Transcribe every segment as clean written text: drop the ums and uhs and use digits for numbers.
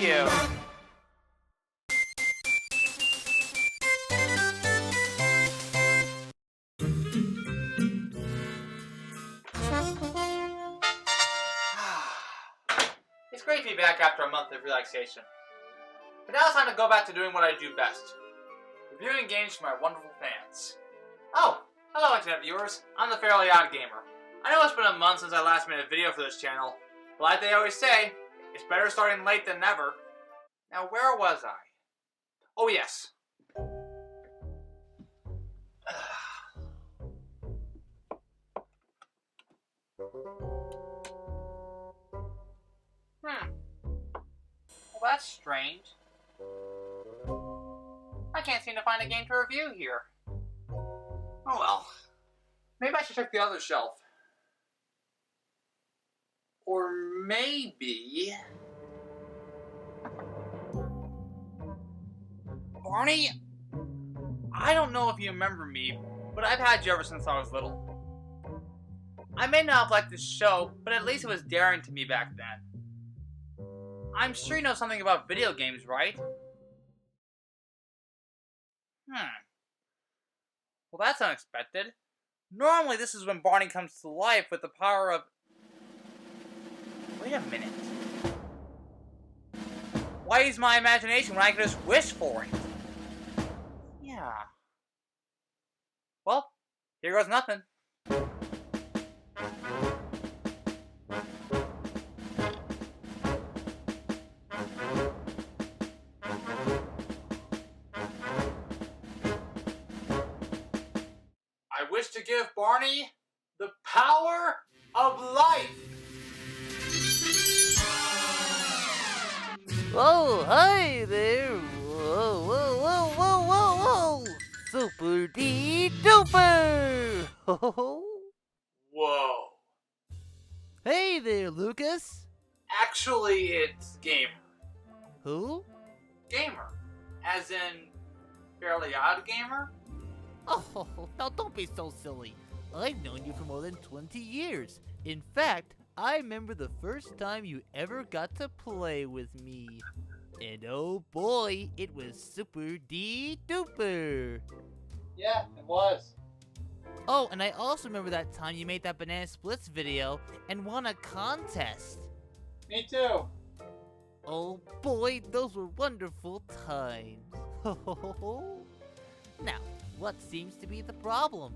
you. It's great to be back after a month of relaxation. But now it's time to go back to doing what I do best. Reviewing games for my wonderful fans. Oh, hello internet viewers, I'm the fairly OddGamer. I know it's been a month since I last made a video for this channel, but like they always say, it's better starting late than never. Now where was I? Oh yes. Well, that's strange. I can't seem to find a game to review here. Oh well. Maybe I should check the other shelf. Or maybe... Barney? I don't know if you remember me, but I've had you ever since I was little. I may not have liked this show, but at least it was daring to me back then. I'm sure you know something about video games, right? Well, that's unexpected. Normally, this is when Barney comes to life with the power of... Wait a minute. Why use my imagination when I can just wish for it? Yeah. Well, here goes nothing. I wish to give Barney the power of life. Oh, hi there. Whoa, whoa, whoa, whoa, whoa, whoa. Super duper. Ho, ho, ho. Whoa. Hey there, Lucas. Actually, it's Gamer. Who? Gamer. As in, Fairly OddGamer? Oh, now don't be so silly. I've known you for more than 20 years. In fact, I remember the first time you ever got to play with me. And oh boy, it was super duper. Yeah, it was. Oh, and I also remember that time you made that Banana Splits video and won a contest. Me too. Oh boy, those were wonderful times. Ho ho ho ho. Now, what seems to be the problem?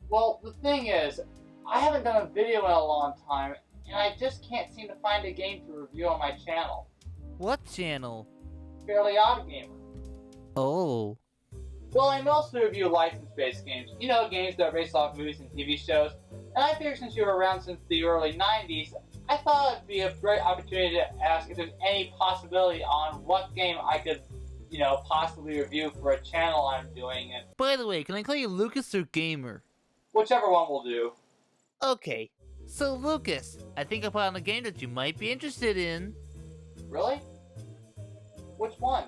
Well, the thing is, I haven't done a video in a long time, and I just can't seem to find a game to review on my channel. What channel? Fairly OddGamer. Oh. Well, I mostly review license-based games. You know, games that are based off movies and TV shows. And I figured since you were around since the early 90s, I thought it'd be a great opportunity to ask if there's any possibility on what game I could, possibly review for a channel I'm doing it. By the way, can I call you Lucas or Gamer? Whichever one will do. Okay, so Lucas, I think I found a game that you might be interested in. Really? Which one?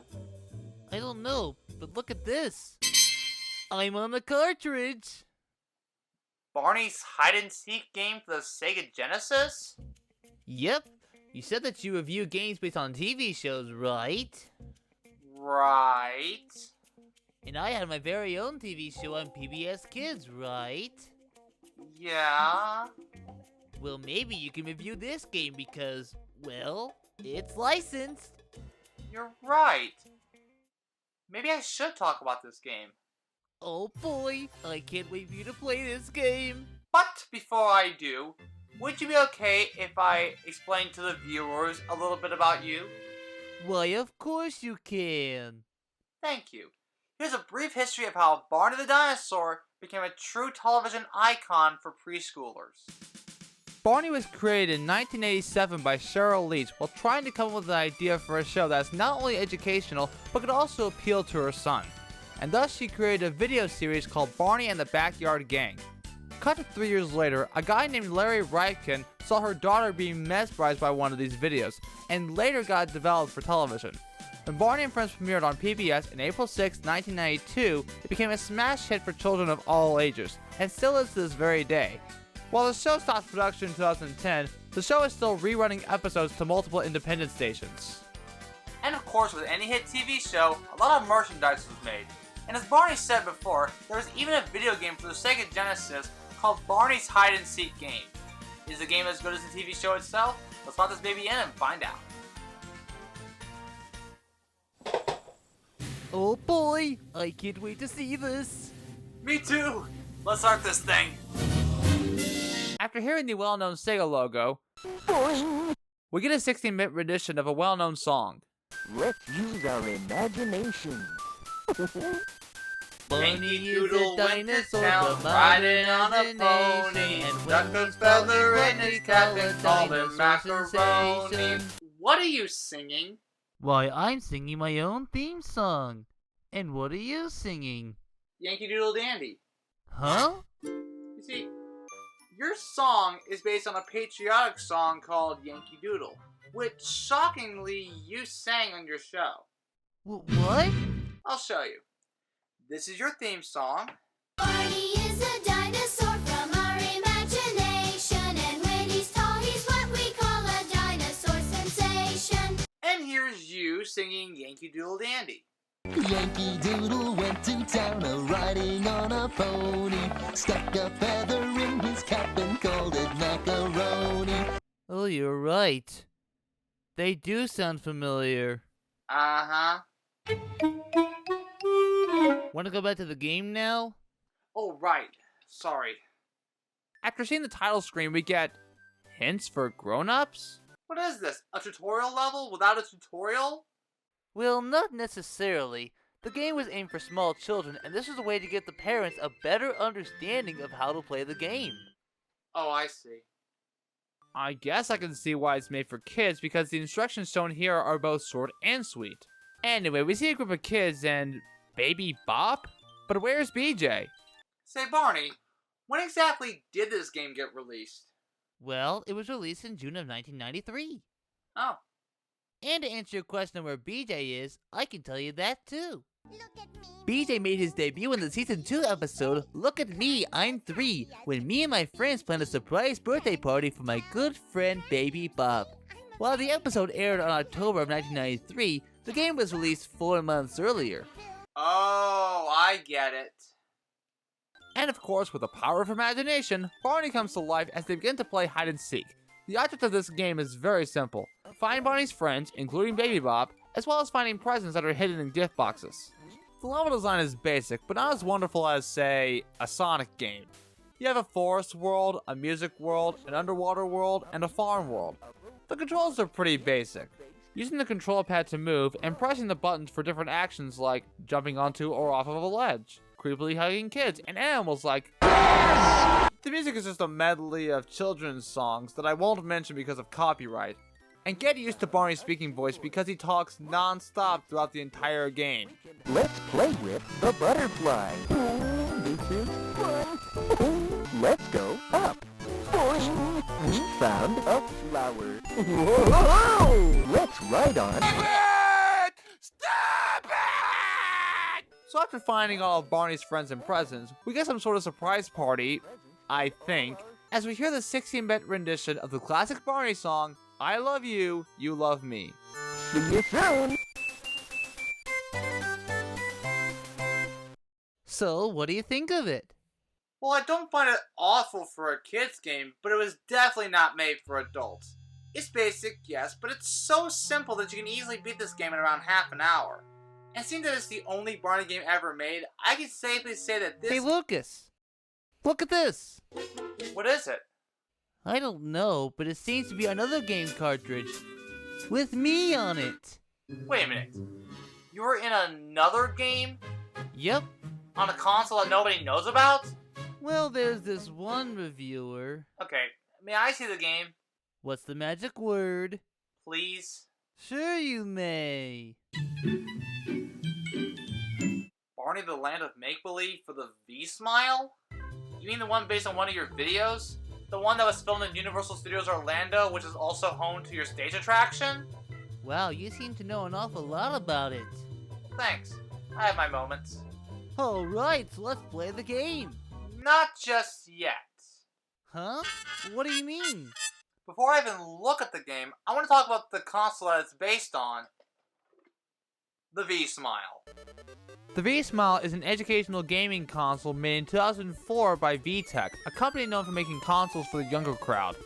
I don't know, but look at this. I'm on the cartridge. Barney's hide-and-seek game for the Sega Genesis? Yep, you said that you review games based on TV shows, right? Right. And I had my very own TV show on PBS Kids, right? Yeah. Well, maybe you can review this game because, well, it's licensed. You're right. Maybe I should talk about this game. Oh boy, I can't wait for you to play this game. But before I do, would you be okay if I explain to the viewers a little bit about you? Why, of course you can. Thank you. Here's a brief history of how Barney the Dinosaur became a true television icon for preschoolers. Barney was created in 1987 by Cheryl Leach while trying to come up with an idea for a show that's not only educational, but could also appeal to her son. And thus she created a video series called Barney and the Backyard Gang. Cut to 3 years later, a guy named Larry Rypken saw her daughter being mesmerized by one of these videos, and later got it developed for television. When Barney and Friends premiered on PBS in April 6, 1992, it became a smash hit for children of all ages, and still is to this very day. While the show stopped production in 2010, the show is still rerunning episodes to multiple independent stations. course, with any hit TV show, a lot of merchandise was made. And as Barney said before, there was even a video game for the Sega Genesis called Barney's Hide and Seek Game. Is the game as good as the TV show itself? Let's pop this baby in and find out. Oh boy, I can't wait to see this. Me too! Let's start this thing. After hearing the well-known Sega logo, we get a 16-bit rendition of a well-known song. Let's use our imagination. Bunny is a dinosaur, riding on a pony, and duck when a he's feather hungry, in his we cap call and a call him dinosaur macaroni. sensation. What are you singing? Why, I'm singing my own theme song. And what are you singing? Yankee Doodle Dandy. Huh? You see, your song is based on a patriotic song called Yankee Doodle, which shockingly you sang on your show. What? I'll show you. This is your theme song. Barney is a dinosaur from our imagination, and when he's tall, he's what we call a dinosaur sensation. And here's you singing Yankee Doodle Dandy. Yankee Doodle went to town riding on a pony, stuck a feather in his cap and called it macaroni. Oh, you're right. They do sound familiar. Uh-huh. Want to go back to the game now? Oh, right. Sorry. After seeing the title screen, we get hints for grown-ups? What is this? A tutorial level without a tutorial? Well, not necessarily. The game was aimed for small children, and this was a way to give the parents a better understanding of how to play the game. Oh, I see. I guess I can see why it's made for kids, because the instructions shown here are both short and sweet. Anyway, we see a group of kids and Baby Bop? But where's BJ? Say, Barney, when exactly did this game get released? Well, it was released in June of 1993. Oh. And to answer your question on where BJ is, I can tell you that too. Look at me. BJ made his debut in the Season 2 episode, Look at Me, I'm 3, when me and my friends planned a surprise birthday party for my good friend Baby Bob. While the episode aired on October of 1993, the game was released 4 months earlier. Oh, I get it. And of course, with the power of imagination, Barney comes to life as they begin to play hide and seek. The object of this game is very simple. Find Barney's friends, including Baby Bop, as well as finding presents that are hidden in gift boxes. The level design is basic, but not as wonderful as, say, a Sonic game. You have a forest world, a music world, an underwater world, and a farm world. The controls are pretty basic. Using the control pad to move, and pressing the buttons for different actions like jumping onto or off of a ledge, creepily hugging kids, and animals like The music is just a medley of children's songs that I won't mention because of copyright. And get used to Barney's speaking voice because he talks non-stop throughout the entire game. Let's play with the butterfly. This is fun. Let's go up. We found a flower. Whoa! Let's ride on. Stop it! So after finding all of Barney's friends and presents, we get some sort of surprise party, I think, as we hear the 16-bit rendition of the classic Barney song, I Love You, You Love Me. See you soon. So, what do you think of it? Well, I don't find it awful for a kid's game, but it was definitely not made for adults. It's basic, yes, but it's so simple that you can easily beat this game in around half an hour. And seeing that it's the only Barney game ever made, I can safely say that this— Hey Lucas, look at this. What is it? I don't know, but it seems to be another game cartridge with me on it. Wait a minute. You were in another game? Yep. On a console that nobody knows about? Well, there's this one reviewer. Okay, may I see the game? What's the magic word? Please? Sure you may. Barney the Land of Make-Believe for the V-Smile? You mean the one based on one of your videos? The one that was filmed in Universal Studios Orlando, which is also home to your stage attraction? Wow, you seem to know an awful lot about it. Thanks. I have my moments. Alright, so let's play the game. Not just yet. Huh? What do you mean? Before I even look at the game, I want to talk about the console that it's based on. the V-Smile. The V-Smile is an educational gaming console made in 2004 by VTech, a company known for making consoles for the younger crowd.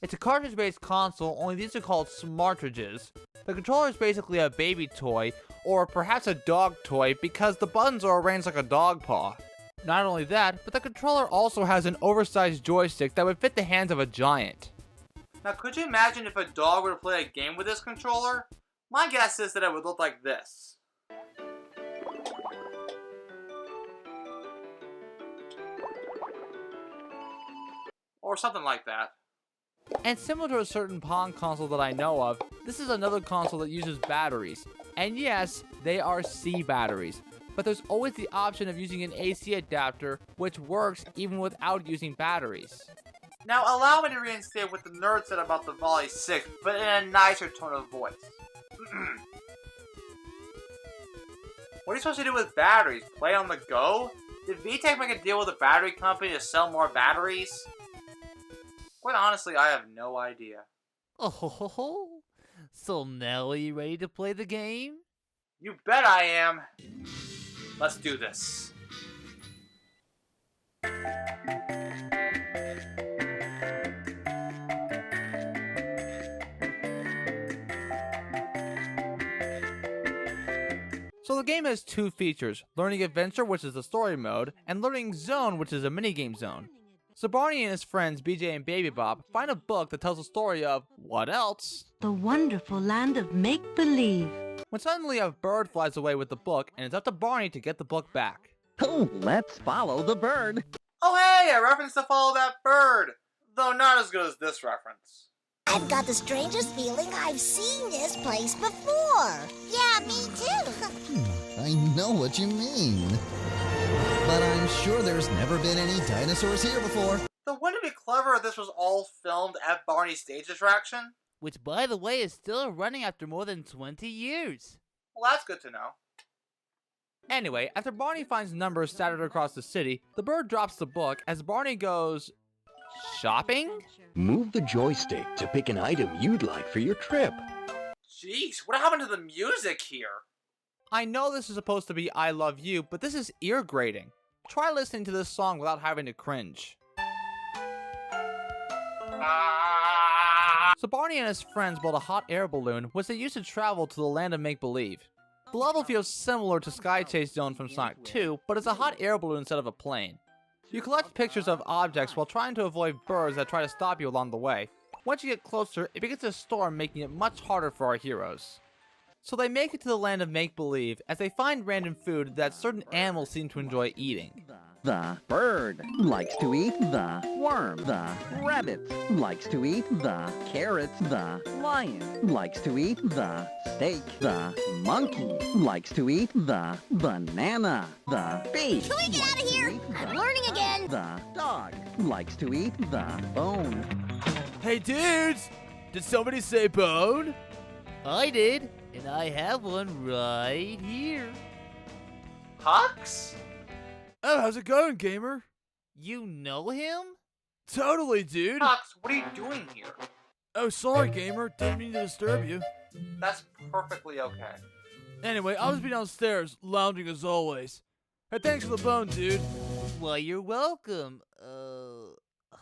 It's a cartridge-based console, only these are called smartridges. The controller is basically a baby toy, or perhaps a dog toy, because the buttons are arranged like a dog paw. Not only that, but the controller also has an oversized joystick that would fit the hands of a giant. Now, could you imagine if a dog were to play a game with this controller? My guess is that it would look like this. Or something like that. And similar to a certain Pong console that I know of, this is another console that uses batteries. And yes, they are C batteries. But there's always the option of using an AC adapter, which works even without using batteries. Now, allow me to reinstate what the nerd said about the Volley 6, but in a nicer tone of voice. What are you supposed to do with batteries? Play on the go? Did VTech make a deal with a battery company to sell more batteries? Quite honestly, I have no idea. Oh ho ho ho! So now are you ready to play the game? You bet I am. Let's do this. So the game has two features, Learning Adventure, which is the story mode, and Learning Zone, which is a minigame zone. So Barney and his friends, BJ and Baby Bob, find a book that tells the story of, what else? The wonderful land of make-believe. When suddenly a bird flies away with the book, and it's up to Barney to get the book back. Oh, let's follow the bird. Oh hey, a reference to Follow That Bird! Though not as good as this reference. I've got the strangest feeling I've seen this place before. Yeah, me too. I know what you mean. But I'm sure there's never been any dinosaurs here before. Though wouldn't it be clever if this was all filmed at Barney's stage attraction? Which, by the way, is still running after more than 20 years. Well, that's good to know. Anyway, after Barney finds numbers scattered across the city, the bird drops the book as Barney goes... shopping? Move the joystick to pick an item you'd like for your trip. Jeez, what happened to the music here? I know this is supposed to be I Love You, but this is ear grating. Try listening to this song without having to cringe. So Barney and his friends built a hot air balloon, which they used to travel to the land of make-believe. The level feels similar to Sky Chase Zone from Sonic 2, but it's a hot air balloon instead of a plane. You collect pictures of objects while trying to avoid birds that try to stop you along the way. Once you get closer, it begins to storm, making it much harder for our heroes. So they make it to the land of make-believe as they find random food that certain animals seem to enjoy eating. The bird likes to eat the worm. The rabbit likes to eat the carrots. The lion likes to eat the steak. The monkey likes to eat the banana. The bee. Can we get out of here? I'm learning again. The dog likes to eat the bone. Hey dudes! Did somebody say bone? I did, and I have one right here. Hux? Oh, how's it going, gamer? You know him? Totally, dude. Hux, what are you doing here? Oh, sorry, gamer. Didn't mean to disturb you. That's perfectly okay. Anyway, I'll just be downstairs, lounging as always. Hey, thanks for the bone, dude. Why, you're welcome,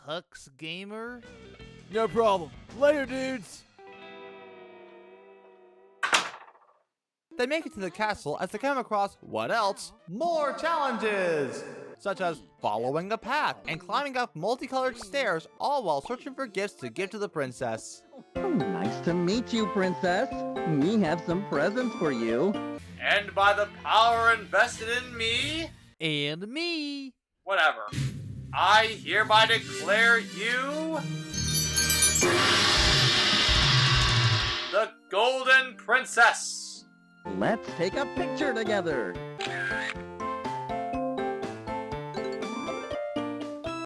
Huxgamr. No problem. Later, dudes. They make it to the castle as they come across, what else? More challenges! Such as following a path and climbing up multicolored stairs, all while searching for gifts to give to the princess. Oh, nice to meet you, princess. We have some presents for you. And by the power invested in me... And me! Whatever. I hereby declare you... the Golden Princess! Let's take a picture together.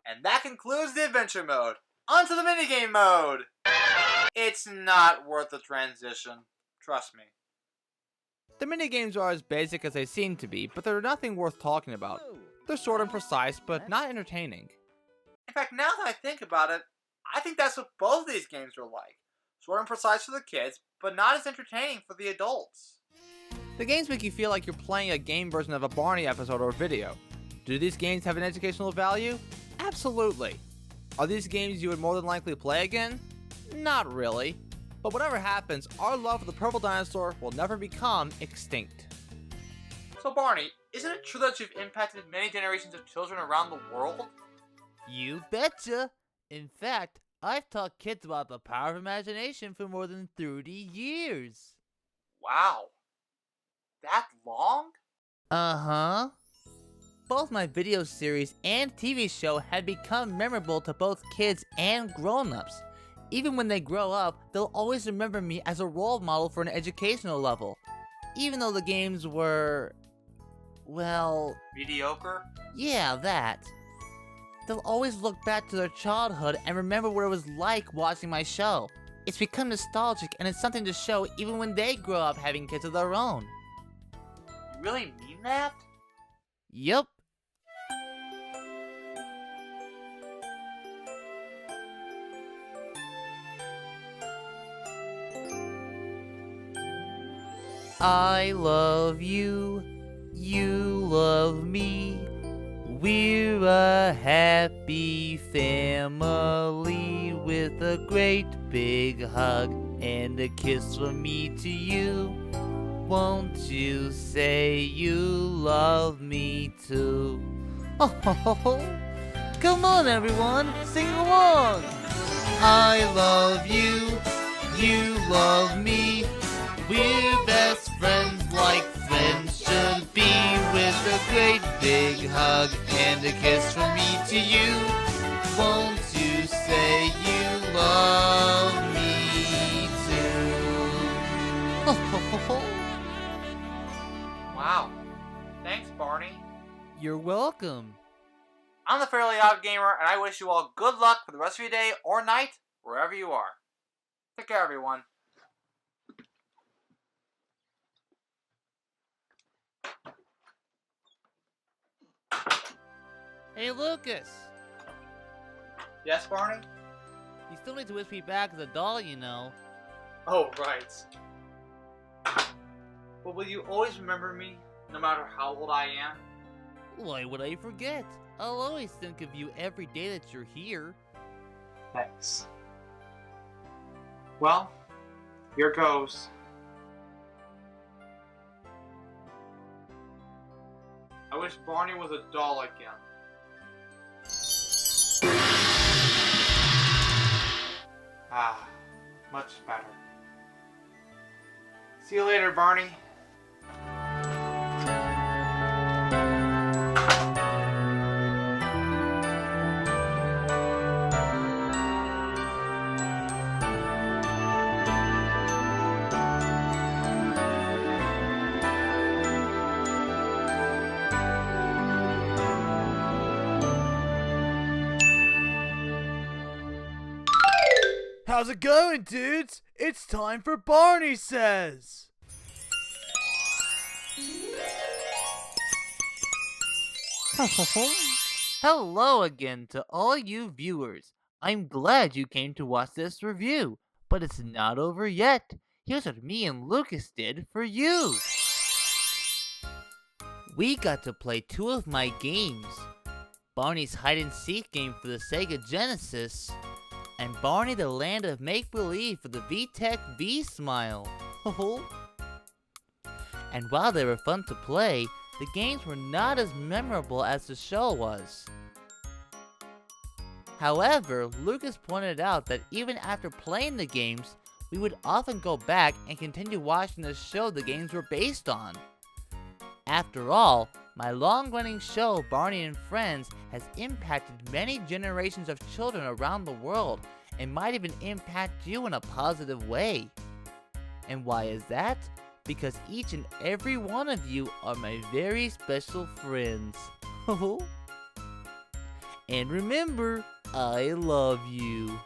And that concludes the adventure mode. Onto the minigame mode! It's not worth the transition. Trust me. The minigames are as basic as they seem to be, but they're nothing worth talking about. They're short and precise, but not entertaining. In fact, now that I think about it, I think that's what both of these games are like. Short and precise for the kids, but not as entertaining for the adults. The games make you feel like you're playing a game version of a Barney episode or video. Do these games have an educational value? Absolutely. Are these games you would more than likely play again? Not really. But whatever happens, our love for the purple dinosaur will never become extinct. So Barney, isn't it true that you've impacted many generations of children around the world? You betcha! In fact, I've taught kids about the power of imagination for more than 30 years. Wow. That long? Uh-huh. Both my video series and TV show had become memorable to both kids and grown-ups. Even when they grow up, they'll always remember me as a role model for an educational level. Even though the games were... well... mediocre? yeah, that. They'll always look back to their childhood and remember what it was like watching my show. It's become nostalgic and it's something to show even when they grow up having kids of their own. You really mean that? Yup. I love you, you love me. We're a happy family with a great big hug and a kiss from me to you. Won't you say you love me too? Oh, come on everyone, sing along! I love you, you love me. We're best friends like friends should be, with a great big hug and a kiss from me to you. Won't you say you love me too? Wow. Thanks, Barney. You're welcome. I'm the Fairly Odd Gamer, and I wish you all good luck for the rest of your day or night, wherever you are. Take care, everyone. Hey Lucas! Yes, Barney? You still need to wish me back as a doll, you know. Oh, right. But will you always remember me, no matter how old I am? Why would I forget? I'll always think of you every day that you're here. Thanks. Well, here goes. I wish Barney was a doll again. Ah, much better. See you later, Barney. How's it going, dudes? It's time for Barney Says! Hello again to all you viewers. I'm glad you came to watch this review, but it's not over yet. Here's what me and Lucas did for you. We got to play 2 of my games. Barney's hide and seek game for the Sega Genesis, and Barney the Land of Make-Believe for the VTech V-Smile. And while they were fun to play, the games were not as memorable as the show was. However, Lucas pointed out that even after playing the games, we would often go back and continue watching the show the games were based on. After all, my long-running show, Barney and Friends, has impacted many generations of children around the world and might even impact you in a positive way. And why is that? Because each and every one of you are my very special friends. And remember, I love you.